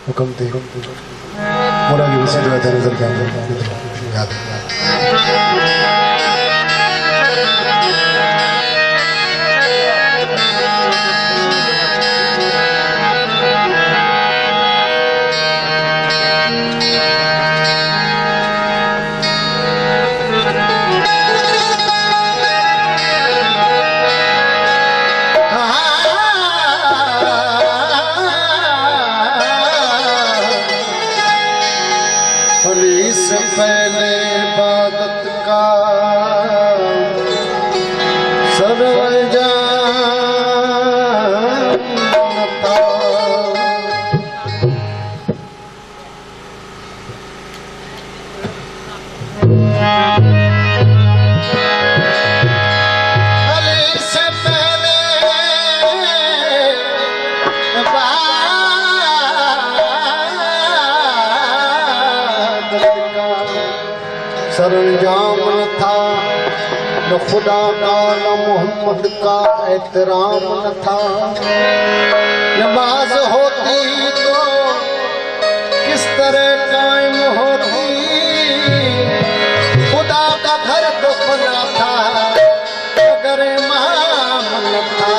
हुक्म थे मोरा की वसी दुआ तेरे नजर क्या याद से पहले इबादत का सरवंजाम था। अली से पहले सरंजाम न था, न खुदा का न मोहम्मद का एहतराम न था। नमाज होती तो किस तरह कायम होती, खुदा का घर तो बना था मगर इमाम न था।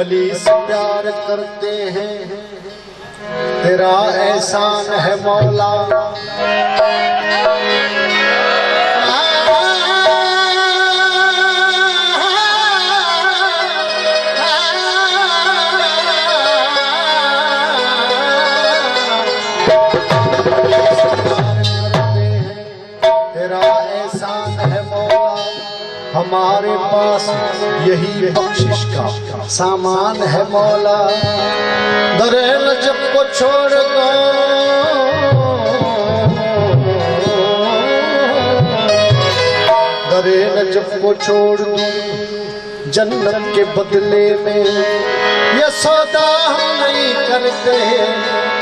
अली से प्यार करते हैं तेरा एहसान है मौला। तेरा एहसान है मौला, हमारे पास यही बख्शिश का सामान है मौला। दरे नजब को छोड़ दो, दरे नजब को छोड़ दो, जन्नत के बदले में ये सौदा हम नहीं करते,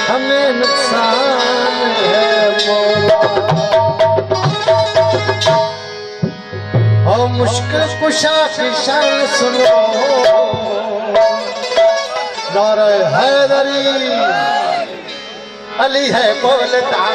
हमें नुकसान है मौला। और मुश्किल कुशा की शान सुनो, नारे हैदरी अली है बोलता